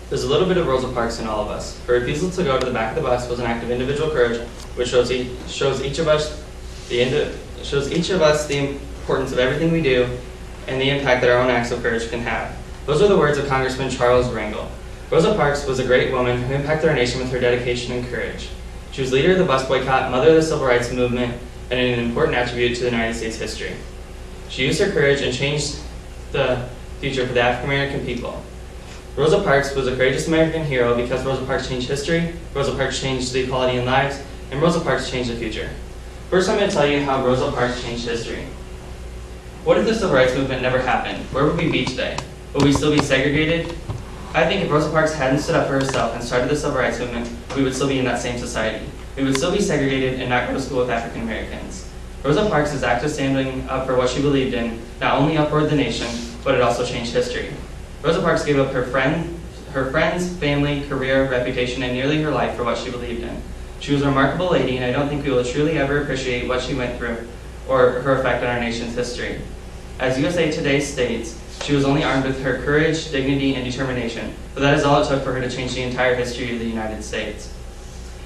There's a little bit of Rosa Parks in all of us. Her refusal to go to the back of the bus was an act of individual courage, which shows each of us the importance of everything we do and the impact that our own acts of courage can have. Those are the words of Congressman Charles Rangel. Rosa Parks was a great woman who impacted our nation with her dedication and courage. She was leader of the bus boycott, mother of the civil rights movement, and an important attribute to the United States history. She used her courage and changed the future for the African American people. Rosa Parks was a courageous American hero because Rosa Parks changed history, Rosa Parks changed the equality in lives, and Rosa Parks changed the future. First, I'm going to tell you how Rosa Parks changed history. What if the civil rights movement never happened? Where would we be today? Would we still be segregated? I think if Rosa Parks hadn't stood up for herself and started the civil rights movement, we would still be in that same society. We would still be segregated and not go to school with African Americans. Rosa Parks' act of standing up for what she believed in not only uprooted the nation, but it also changed history. Rosa Parks gave up her friends, family, career, reputation, and nearly her life for what she believed in. She was a remarkable lady, and I don't think we will truly ever appreciate what she went through or her effect on our nation's history. As USA Today states, she was only armed with her courage, dignity, and determination, but that is all it took for her to change the entire history of the United States.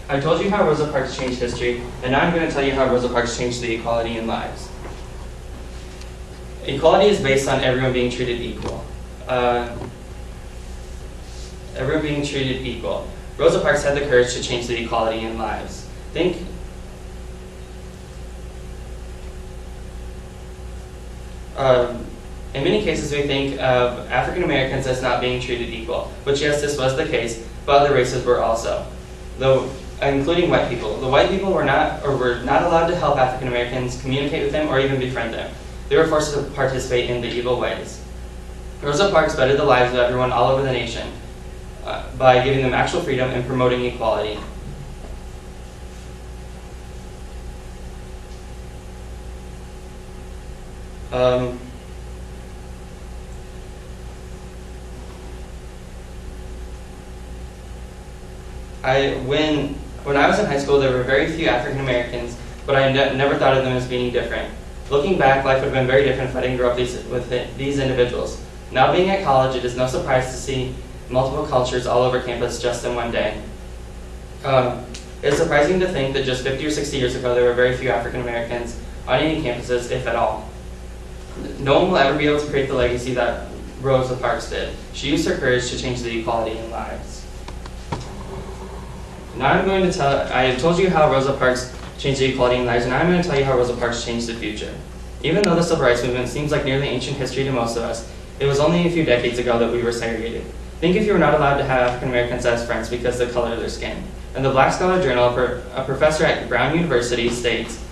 I told you how Rosa Parks changed history, and now I'm going to tell you how Rosa Parks changed the equality in lives. Equality is based on everyone being treated equal. Everyone being treated equal. Rosa Parks had the courage to change the equality in lives. In many cases, we think of African Americans as not being treated equal, which yes, this was the case, but other races were also, including white people. The white people were not allowed to help African Americans, communicate with them, or even befriend them. They were forced to participate in the evil ways. Rosa Parks bettered the lives of everyone all over the nation by giving them actual freedom and promoting equality. When I was in high school, there were very few African Americans, but I never thought of them as being different. Looking back, life would have been very different if I didn't grow up with these individuals. Now being at college, it is no surprise to see multiple cultures all over campus just in one day. It's surprising to think that just 50 or 60 years ago, there were very few African Americans on any campuses, if at all. No one will ever be able to create the legacy that Rosa Parks did. She used her courage to change the equality in lives. Now I have told you how Rosa Parks changed the equality in lives, and now I'm going to tell you how Rosa Parks changed the future. Even though the civil rights movement seems like nearly ancient history to most of us, it was only a few decades ago that we were segregated. Think if you were not allowed to have African Americans as friends because of the color of their skin. In the Black Scholar Journal, a professor at Brown University states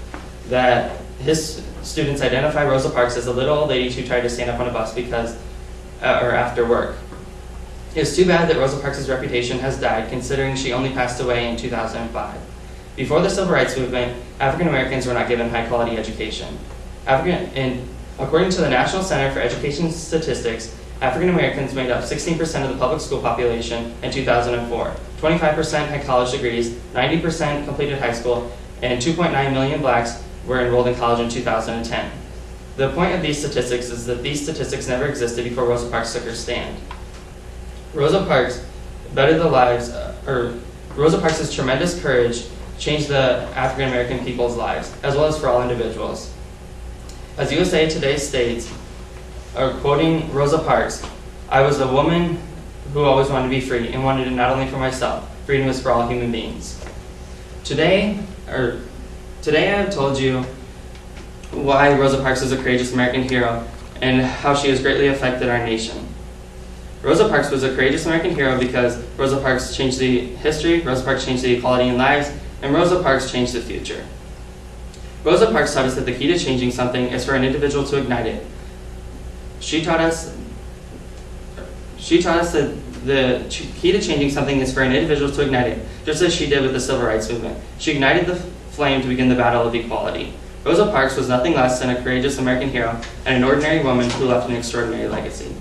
that his students identify Rosa Parks as a little old lady who tried to stand up on a bus or after work. It's too bad that Rosa Parks' reputation has died, considering she only passed away in 2005. Before the civil rights movement, African Americans were not given high-quality education. According to the National Center for Education Statistics, African Americans made up 16% of the public school population in 2004. 25% had college degrees, 90% completed high school, and 2.9 million blacks were enrolled in college in 2010. The point of these statistics is that these statistics never existed before Rosa Parks took her stand. Rosa Parks bettered the lives, Rosa Parks' tremendous courage changed the African American people's lives, as well as for all individuals. As USA Today states, quoting Rosa Parks, "I was a woman who always wanted to be free and wanted it not only for myself, freedom is for all human beings." Today I have told you why Rosa Parks is a courageous American hero and how she has greatly affected our nation. Rosa Parks was a courageous American hero because Rosa Parks changed the history, Rosa Parks changed the equality in lives, and Rosa Parks changed the future. Rosa Parks taught us that the key to changing something is for an individual to ignite it. She taught us that the key to changing something is for an individual to ignite it, just as she did with the civil rights movement. She ignited the flame to begin the battle of equality. Rosa Parks was nothing less than a courageous American hero and an ordinary woman who left an extraordinary legacy.